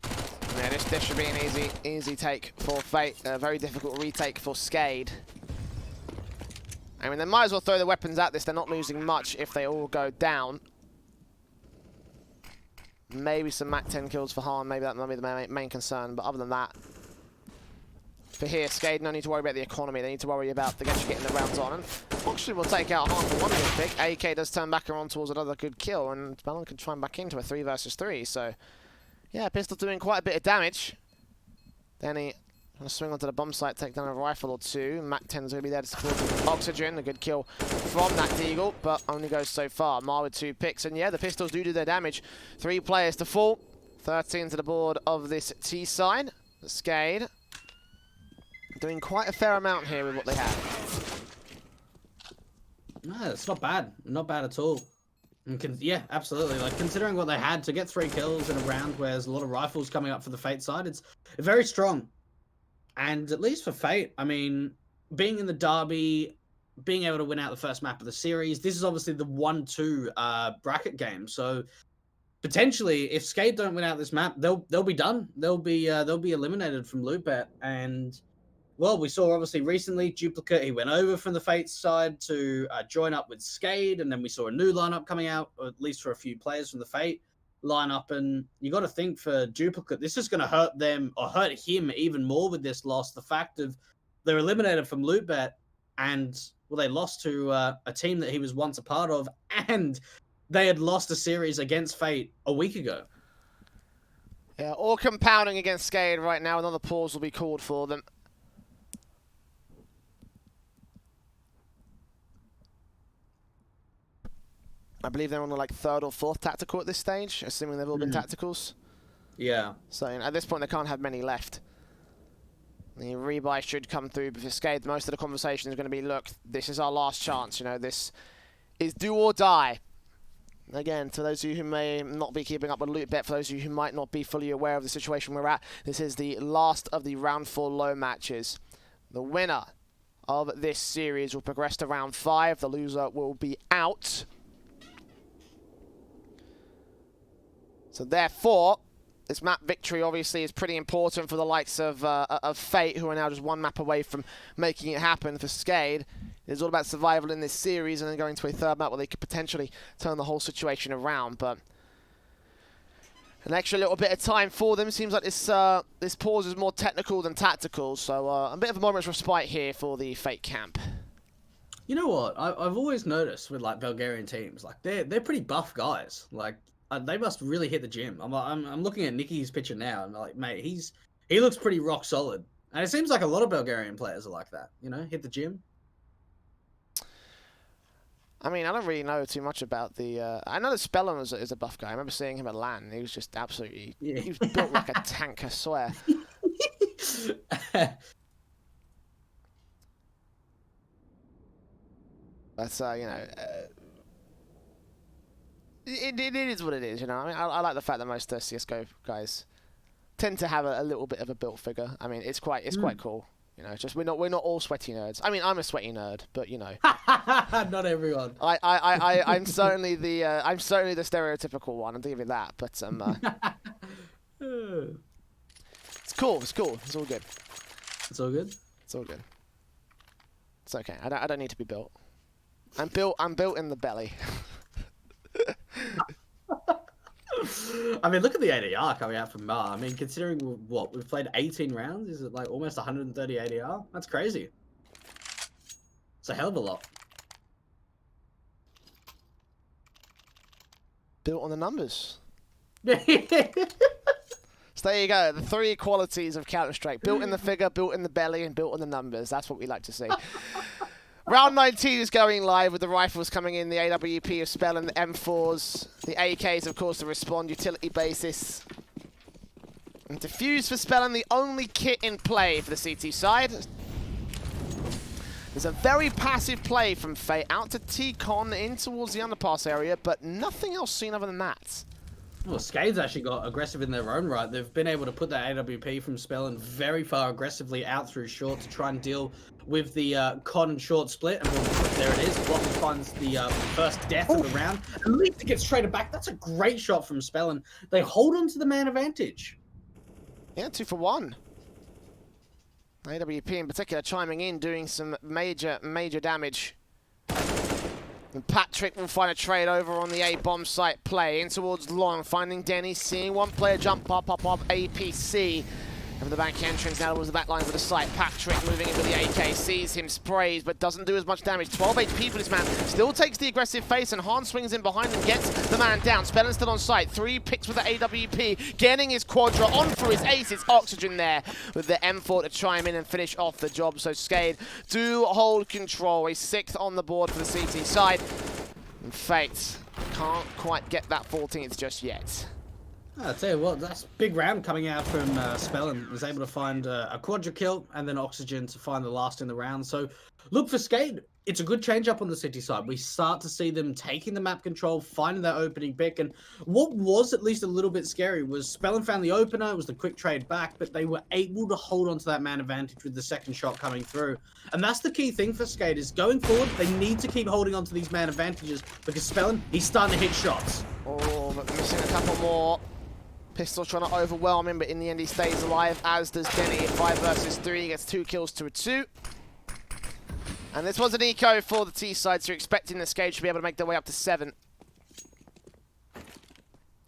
Yeah, this should be an easy take for Fate. A very difficult retake for SKADE. I mean, they might as well throw the weapons at this. They're not losing much if they all go down. Maybe some Mac 10 kills for Han. Maybe that might be the main concern. But other than that, for here, SKADE no need to worry about the economy. They need to worry about actually getting the rounds on. And actually, we'll take out Han for one good pick. AK does turn back around towards another good kill, and Ballon can try back into a 3 versus 3. So, yeah, pistol doing quite a bit of damage. Then he going to swing onto the bomb site, take down a rifle or two. Mac 10's going to be there to support Oxygen. A good kill from that Deagle, but only goes so far. Mar with 2 picks, and yeah, the pistols do their damage. 3 players to fall. 13 to the board of this T side. SKADE doing quite a fair amount here with what they have. No, it's not bad. Not bad at all. And yeah, absolutely. Like, considering what they had to get 3 kills in a round where there's a lot of rifles coming up for the Fate side, it's very strong. And at least for Fate, I mean, being in the derby, being able to win out the first map of the series, this is obviously the 1-2 bracket game. So potentially, if SKADE don't win out this map, they'll be done. They'll be eliminated from LOOT.BET. And well, we saw obviously recently Duplicate. He went over from the Fate side to join up with SKADE, and then we saw a new lineup coming out, or at least for a few players from the Fate lineup. And you got to think for Duplicate, this is going to hurt them or hurt him even more with this loss. The fact of they're eliminated from LOOT.BET, and well, they lost to a team that he was once a part of, and they had lost a series against Fate a week ago. Yeah, all compounding against SKADE right now. Another pause will be called for them. I believe they're on the 3rd or 4th tactical at this stage, assuming they've all been tacticals. Yeah. So at this point, they can't have many left. The rebuy should come through, but for SKADE, most of the conversation is going to be, look, this is our last chance. You know, this is do or die. Again, for those of you who may not be keeping up with LOOT.BET, for those of you who might not be fully aware of the situation we're at, this is the last of the round 4 low matches. The winner of this series will progress to round 5. The loser will be out. So therefore, this map victory obviously is pretty important for the likes of Fate, who are now just 1 map away from making it happen. For SKADE, it's all about survival in this series and then going to a 3rd map where they could potentially turn the whole situation around. But an extra little bit of time for them. Seems like this pause is more technical than tactical, so a bit of a moment's respite here for the Fate camp. You know what? I've always noticed with Bulgarian teams, they're pretty buff guys. They must really hit the gym. I'm looking at Nicky's picture now, and like, mate, he looks pretty rock solid. And it seems like a lot of Bulgarian players are like that. You know, hit the gym. I mean, I don't really know too much about the... I know that Spellman is a buff guy. I remember seeing him at LAN. He was just absolutely... Yeah. He was built like a tank, I swear. But, you know... It is what it is, you know. I mean, I like the fact that most CSGO guys tend to have a little bit of a built figure. I mean, it's quite cool. You know, just we're not all sweaty nerds. I mean, I'm a sweaty nerd, but you know, not everyone. I'm certainly the stereotypical one. I'll give you that. But it's cool. It's cool. It's all good. It's all good. It's all good. It's okay. I don't need to be built. I'm built in the belly. I mean, look at the ADR coming out from Mar. I mean, considering what we've played 18 rounds, is it like almost 130 ADR? That's crazy. It's a hell of a lot. Built on the numbers. So there you go. The 3 qualities of Counter-Strike: built in the figure, built in the belly, and built on the numbers. That's what we like to see. Round 19 is going live with the rifles coming in, the AWP of Spell and the M4s. The AKs, of course, the Respond utility basis. And Defuse for Spell and the only kit in play for the CT side. There's a very passive play from Fate out to T-Con in towards the underpass area, but nothing else seen other than that. Well, SKADE's actually got aggressive in their own right. They've been able to put that AWP from Spellin very far aggressively out through short to try and deal with the con and short split. And there it is. Blocker finds the first death of the round. And Leaf gets traded back. That's a great shot from Spellin. They hold on to the man advantage. Yeah, 2 for 1. AWP in particular chiming in, doing some major damage. And Patrick will find a trade over on the A-bomb site play. In towards long, finding Denny, seeing one player jump up, APC. Over the back entrance, now towards the back lines of the site. Patrick moving in with the AK, sees him, sprays, but doesn't do as much damage. 12 HP for this man, still takes the aggressive face, and Han swings in behind and gets the man down. Spellin still on site, 3 picks with the AWP, getting his quadra on for his ace. It's Oxygen there with the M4 to chime in and finish off the job. So SKADE do hold control, a 6th on the board for the CT side. And Fate can't quite get that 14th just yet. I'll tell you what, that's a big round coming out from Spellin. Was able to find a quadra kill and then Oxygen to find the last in the round. So look for SKADE. It's a good change up on the city side. We start to see them taking the map control, finding that opening pick. And what was at least a little bit scary was Spellin found the opener. It was the quick trade back, but they were able to hold on to that man advantage with the second shot coming through. And that's the key thing for SKADE is going forward, they need to keep holding on to these man advantages because Spellin, he's starting to hit shots. Oh, but missing a couple more. Pistol trying to overwhelm him, but in the end he stays alive, as does Denny. 5 versus 3, he gets 2 kills to a 2. And this was an eco for the T side, so you're expecting the SKADE should be able to make their way up to 7.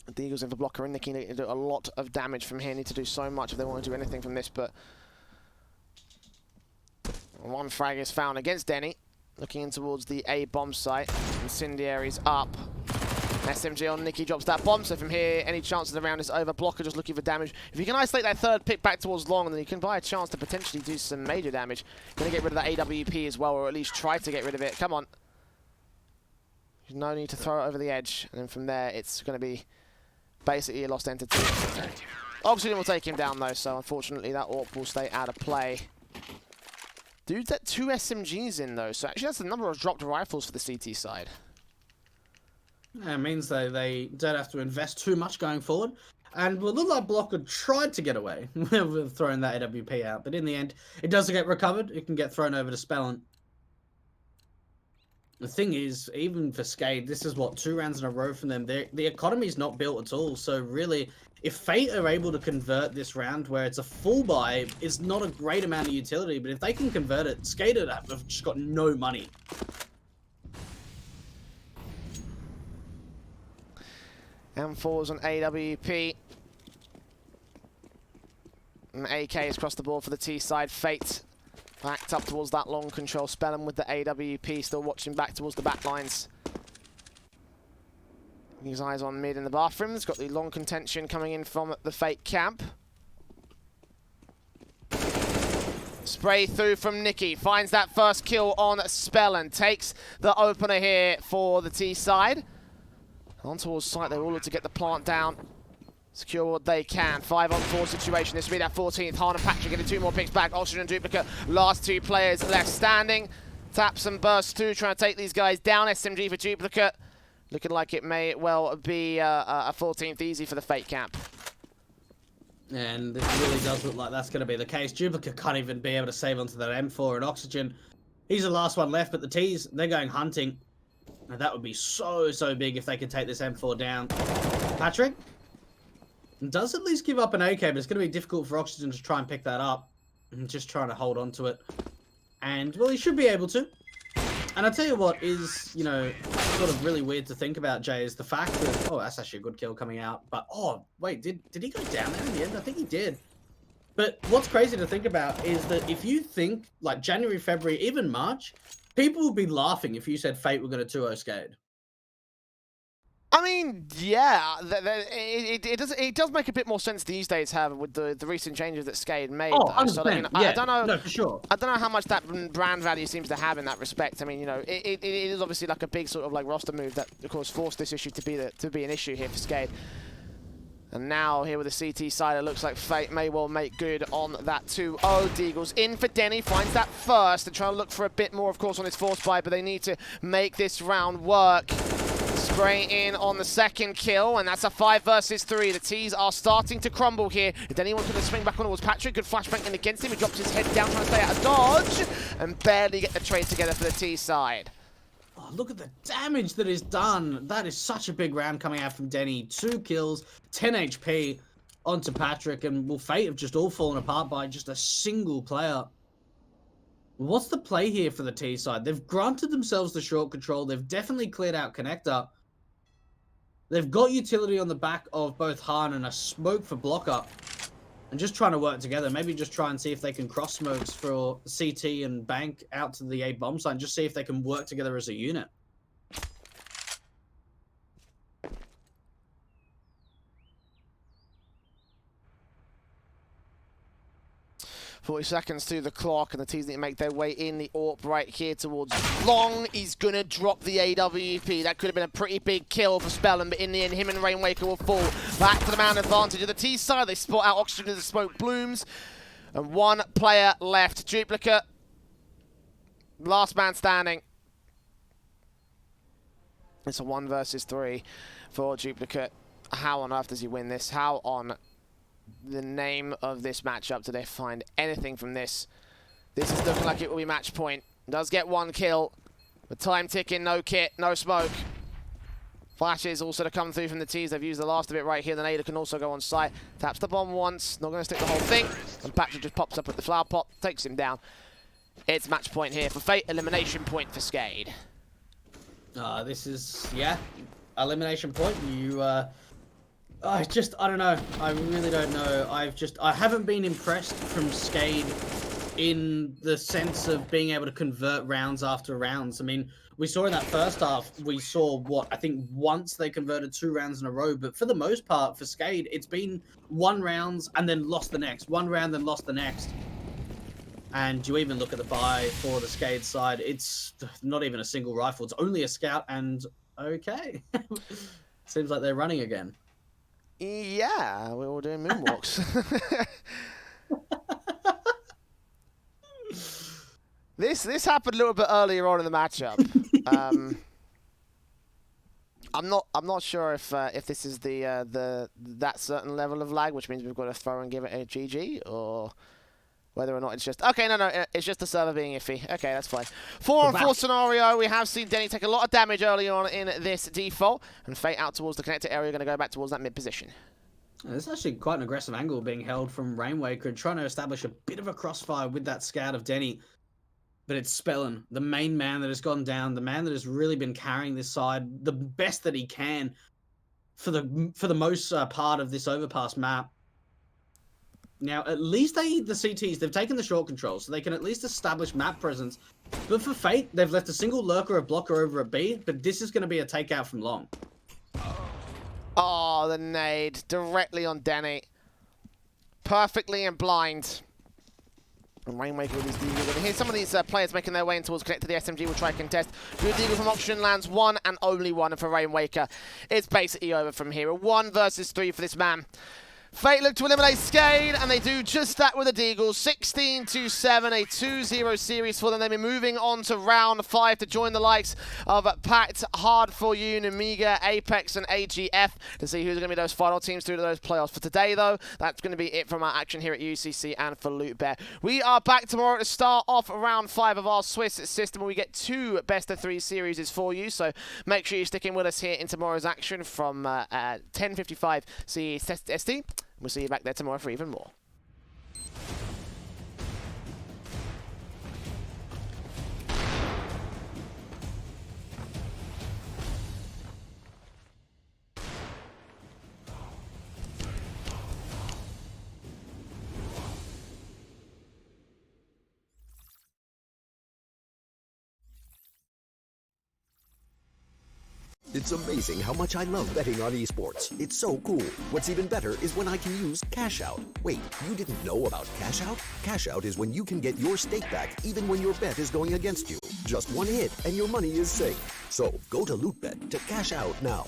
The Eagles in for blocker, and Nicky need to do a lot of damage from here. Need to do so much if they want to do anything from this, but one frag is found against Denny. Looking in towards the A-bomb site. Incendiary's up. SMG on Nicky drops that bomb, so from here, any chances of the round is over. Blocker just looking for damage. If you can isolate that third pick back towards long, then you can buy a chance to potentially do some major damage. Gonna get rid of that AWP as well, or at least try to get rid of it. Come on. There's no need to throw it over the edge, and then from there, it's gonna be basically a lost entity. Oxygen will take him down though, so unfortunately that AWP will stay out of play. Dude's at 2 SMGs in though, so actually that's the number of dropped rifles for the CT side. Yeah, it means they don't have to invest too much going forward. And well, look like Blocker tried to get away with throwing that AWP out, but in the end, it doesn't get recovered. It can get thrown over to Spellin. The thing is, even for SKADE, this is what, 2 rounds in a row from them. The economy's not built at all. So really, if Fate are able to convert this round where it's a full buy, it's not a great amount of utility. But if they can convert it, SKADE have just got no money. M4s on AWP. And AK is across the board for the T side. Fate backed up towards that long control. Spellin with the AWP, still watching back towards the back lines. His eyes on mid in the bathroom. He's got the long contention coming in from the Fate camp. Spray through from Nicky. Finds that first kill on Spellin. Takes the opener here for the T side. On towards site, they all look to get the plant down. Secure what they can. 5-on-4 situation. This will be that 14th. Han and Patrick getting 2 more picks back. Oxygen and Duplicate. Last 2 players left standing. Taps and bursts 2, trying to take these guys down. SMG for Duplicate. Looking like it may well be a 14th easy for the Fate camp. And it really does look like that's going to be the case. Duplicate can't even be able to save onto that M4 and Oxygen. He's the last one left, but the T's, they're going hunting. And that would be so big if they could take this M4 down. Patrick does at least give up an AK, but it's going to be difficult for Oxygen to try and pick that up. And just trying to hold on to it. And, well, he should be able to. And I'll tell you what is, you know, sort of really weird to think about, Jay, is the fact that, oh, that's actually a good kill coming out. But, oh, wait, did he go down there in the end? I think he did. But what's crazy to think about is that if you think, like, January, February, even March, people would be laughing if you said Fate were going to 2-0 SKADE. I mean, yeah, it does make a bit more sense these days, however, with the recent changes that SKADE made. Oh, though. 100%. So, like, Yeah, I don't know. No, for sure. I don't know how much that brand value seems to have in that respect. I mean, you know, it is obviously like a big sort of like roster move that, of course, forced this issue to be an issue here for SKADE. And now here with the CT side, it looks like Fate may well make good on that 2-0. Deagles in for Denny, finds that first. They're trying to look for a bit more, of course, on his force buy, but they need to make this round work. spray in on the second kill, and that's a 5 versus 3. The T's are starting to crumble here. If anyone's going to swing back on towards Patrick, good flashbang in against him. He drops his head down, trying to stay out of dodge, and barely get the trade together for the T side. Oh, look at the damage that is done. That is such a big round coming out from Denny. 2 kills, 10 HP onto Patrick, and well, Fate have just all fallen apart by just a single player. What's the play here for the T side? They've granted themselves the short control. They've definitely cleared out connector. They've got utility on the back of both Han and a smoke for blocker. And just trying to work together. Maybe just try and see if they can cross smokes for CT and Bank out to the A bomb site. And just see if they can work together as a unit. 40 seconds to the clock, and the T's need to make their way in. The AWP right here towards Long. He's going to drop the AWP. That could have been a pretty big kill for Spellin, but in the end, him and Rainwaker will fall. Back to the man advantage of the T side. They spot out oxygen as the smoke blooms. And 1 player left. Duplicate. Last man standing. It's a 1 versus 3 for Duplicate. How on earth does he win this? How on the name of this matchup do they find anything from this? This is looking like it will be match point. Does get 1 kill. The time ticking, no kit, no smoke. Flashes also to come through from the T's. They've used the last of it right here. The Nader can also go on site. Taps the bomb once. Not going to stick the whole thing. And Patrick just pops up at the flower pot. Takes him down. It's match point here for Fate. Elimination point for SKADE. This is, yeah, elimination point. I don't know. I really don't know. I haven't been impressed from SKADE in the sense of being able to convert rounds after rounds. I mean, we saw in that first half, we saw what, I think once they converted 2 rounds in a row, but for the most part, for SKADE, it's been 1 round and then lost the next. 1 round, then lost the next. And you even look at the buy for the SKADE side, it's not even a single rifle. It's only a scout, and okay. Seems like they're running again. Yeah, we're all doing moonwalks. This happened a little bit earlier on in the matchup. I'm not sure if this is that certain level of lag, which means we've got to throw and give it a GG, or whether or not it's just... Okay, no, it's just the server being iffy. Okay, that's fine. 4-on-4 scenario. We have seen Denny take a lot of damage early on in this default, and Fate out towards the connector area, going to go back towards that mid position. There's actually quite an aggressive angle being held from Rainwaker, trying to establish a bit of a crossfire with that scout of Denny. But it's Spellin, the main man that has gone down, the man that has really been carrying this side the best that he can for the most part of this overpass map. Now, at least the CTs, they've taken the short control, so they can at least establish map presence. But for Fate, they've left a single lurker or blocker over at B, but this is going to be a takeout from Long. Oh, the nade directly on Denny. Perfectly and blind. And Rainmaker with his deagle. And here's some of these players making their way in towards connect to the SMG. Will try and contest. Good deagle from Oxygen lands 1 and only 1. And for Rainmaker, it's basically over from here. A 1 versus 3 for this man. Fate look to eliminate SKADE, and they do just that with a deagle. 16-7, a 2-0 series for them. They'll be moving on to round 5 to join the likes of Pact, Hard For You, Namiga, Apex, and AGF to see who's going to be those final teams through to those playoffs. For today, though, that's going to be it from our action here at UCC and for LOOT.BET. We are back tomorrow to start off round 5 of our Swiss system, where we get 2 best-of-3 series for you. So make sure you're sticking with us here in tomorrow's action from 10:55 CEST. We'll see you back there tomorrow for even more. It's amazing how much I love betting on esports. It's so cool. What's even better is when I can use Cash Out. Wait, you didn't know about Cash Out? Cash Out is when you can get your stake back even when your bet is going against you. Just 1 hit and your money is safe. So go to LOOT.BET to cash out now.